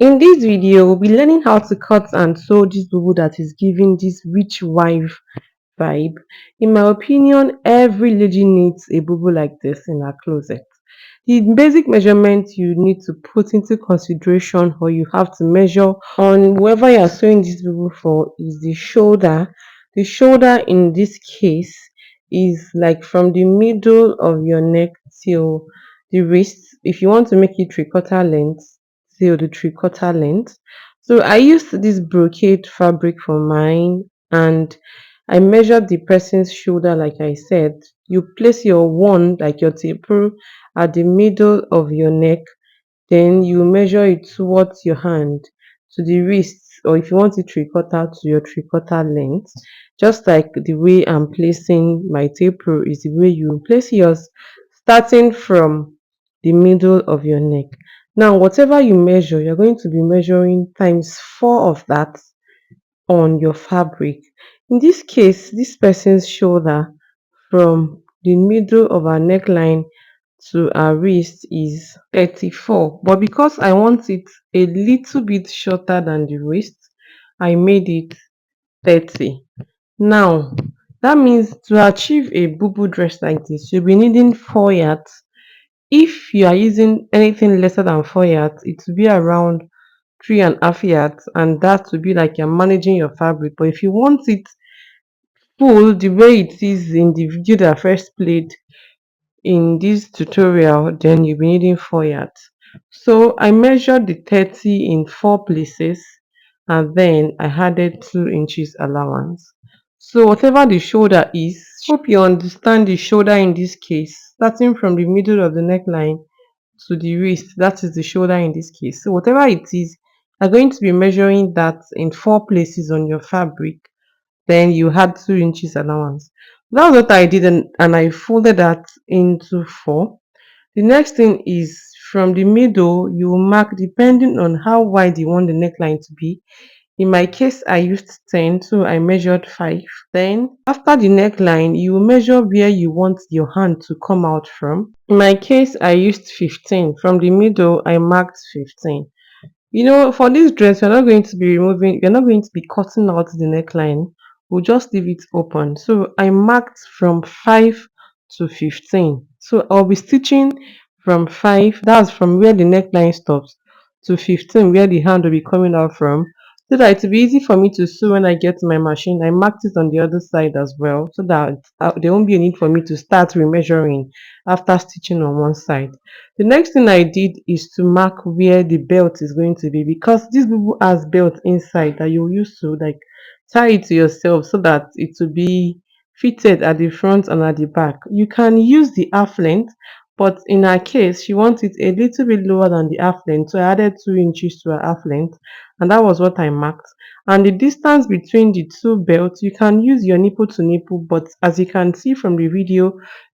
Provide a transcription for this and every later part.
In this video, we'll be learning how to cut and sew this bubu that is giving this rich wife vibe. In my opinion, every lady needs a bubu like this in her closet. The basic measurement you need to put into consideration or you have to measure on whoever you are sewing this bubu for is the shoulder. The shoulder in this case is like from the middle of your neck till the wrist. If you want to make it three-quarter length, till the three-quarter length. So I used this brocade fabric for mine and I measured the person's shoulder like I said. You place your one like your taper at the middle of your neck, then you measure it towards your hand to the wrist, or if you want it three-quarter to your three-quarter length. Just like the way I'm placing my taper is the way you place yours, starting from the middle of your neck. Now, whatever you measure, you're going to be measuring times four of that on your fabric. In this case, this person's shoulder from the middle of her neckline to her wrist is 34. But because I want it a little bit shorter than the wrist, I made it 30. Now, that means to achieve a boo dress like this, you'll be needing 4 yards. If you are using anything lesser than 4 yards, it will be around 3.5 yards, and that will be like you're managing your fabric. But if you want it full the way it is in the video that I first played in this tutorial, then you'll be needing 4 yards. So I measured the 30 in 4 places and then I added 2 inches allowance. So whatever the shoulder is, hope you understand the shoulder in this case, starting from the middle of the neckline to the wrist, that is the shoulder in this case. So whatever it is, you're going to be measuring that in 4 places on your fabric, then you had 2 inches allowance. That's what I did, and I folded that into four. The next thing is from the middle, you mark depending on how wide you want the neckline to be. In my case, I used 10, so I measured 5. Then, after the neckline, you measure where you want your hand to come out from. In my case, I used 15. From the middle, I marked 15. For this dress, you're not going to be cutting out the neckline. We'll just leave it open. So I marked from 5 to 15. So I'll be stitching from 5, that's from where the neckline stops, to 15, where the hand will be coming out from. So that it will be easy for me to sew when I get to my machine. I marked it on the other side as well, so that there won't be a need for me to start remeasuring after stitching on one side. The next thing I did is to mark where the belt is going to be, because this bubu has belt inside that you use to like tie it to yourself so that it will be fitted at the front and at the back. You can use the half length, but in her case, she wants it a little bit lower than the half length, so I added 2 inches to her half length, and that was what I marked. And the distance between the two belts, you can use your nipple to nipple, but as you can see from the video,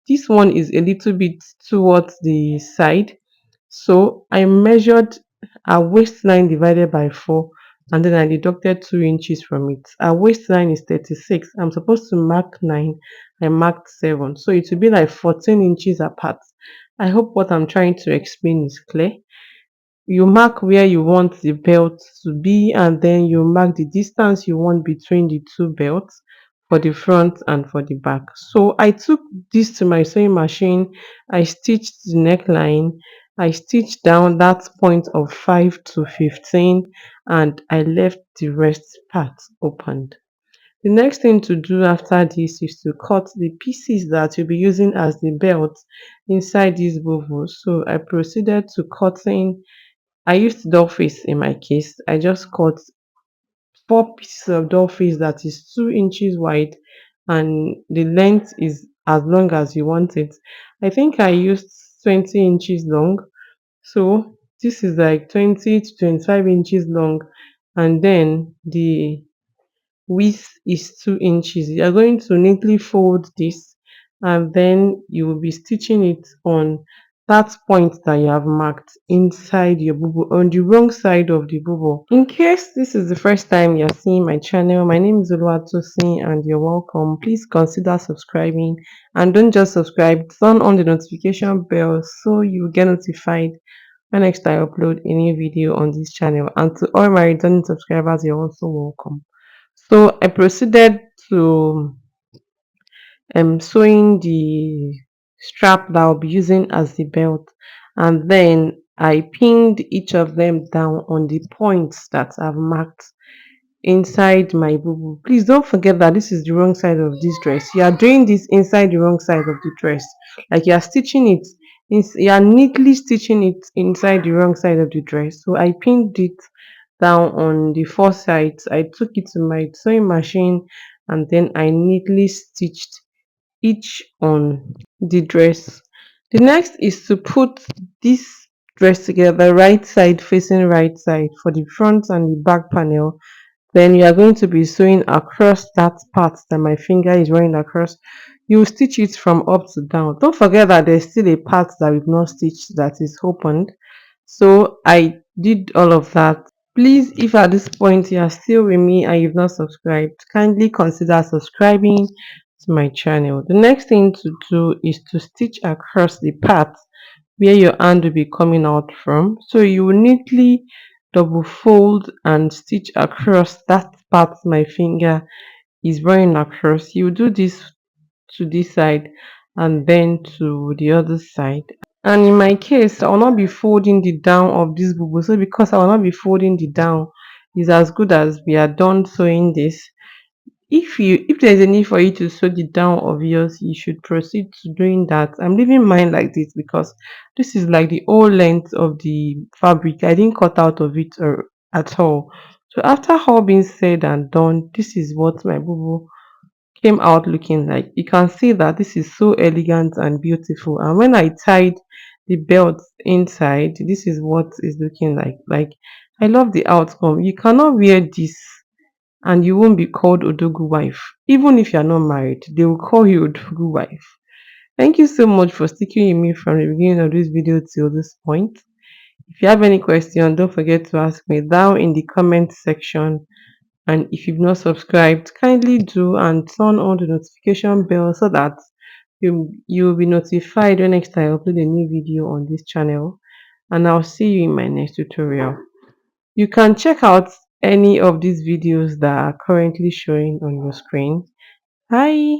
this one is a little bit towards the side. So I measured a waistline divided by 4 and then I deducted 2 inches from it. Our waistline is 36. I'm supposed to mark 9. I marked 7. So it will be like 14 inches apart. I hope what I'm trying to explain is clear. You mark where you want the belt to be and then you mark the distance you want between the two belts for the front and for the back. So I took this to my sewing machine. I stitched the neckline. I stitched down that point of 5 to 15 and I left the rest part opened. The next thing to do after this is to cut the pieces that you'll be using as the belt inside this bubu. So I proceeded to cutting. I used doll face in my case. I just cut 4 pieces of doll face that is 2 inches wide and the length is as long as you want it. I think I used 20 inches long. So this is like 20 to 25 inches long, and then the width is 2 inches. You are going to neatly fold this and then you will be stitching it on that point that you have marked inside your bubu, on the wrong side of the bubu. In case this is the first time you're seeing my channel, my name is Oluwatosin and you're welcome. Please consider subscribing, and don't just subscribe, turn on the notification bell so you get notified when next I upload a new video on this channel. And to all my returning subscribers, you're also welcome. So I proceeded to sewing the strap that I'll be using as the belt, and then I pinned each of them down on the points that I've marked inside my bubu. Please don't forget that this is the wrong side of this dress. You are doing this inside the wrong side of the dress. Like you are stitching it, you are neatly stitching it inside the wrong side of the dress. So I pinned it down on the four sides. I took it to my sewing machine and then I neatly stitched each on the dress. The next is to put this dress together, right side facing right side for the front and the back panel. Then you are going to be sewing across that part that my finger is running across. You stitch it from up to down. Don't forget that there's still a part that we've not stitched that is opened. So I did all of that. Please, if at this point you are still with me and you've not subscribed, kindly consider subscribing to my channel. The next thing to do is to stitch across the part where your hand will be coming out from. So you will neatly double fold and stitch across that part my finger is running across. You do this to this side and then to the other side. And in my case, I will not be folding the down of this bubu. So because I will not be folding the down, is as good as we are done sewing this. If there's a need for you to sew the down of yours, you should proceed to doing that. I'm leaving mine like this because this is like the whole length of the fabric. I didn't cut out of it or at all. So after all being said and done, this is what my bubu came out looking like. You can see that this is so elegant and beautiful. And when I tied the belt inside, this is what is looking like. Like I love the outcome. You cannot wear this and you won't be called Odogu wife. Even if you're not married, they will call you Odogu wife. Thank you so much for sticking with me from the beginning of this video till this point. If you have any question, don't forget to ask me down in the comment section. And if you've not subscribed, kindly do and turn on the notification bell so that you'll be notified when next I upload a new video on this channel. And I'll see you in my next tutorial. You can check out any of these videos that are currently showing on your screen. Bye.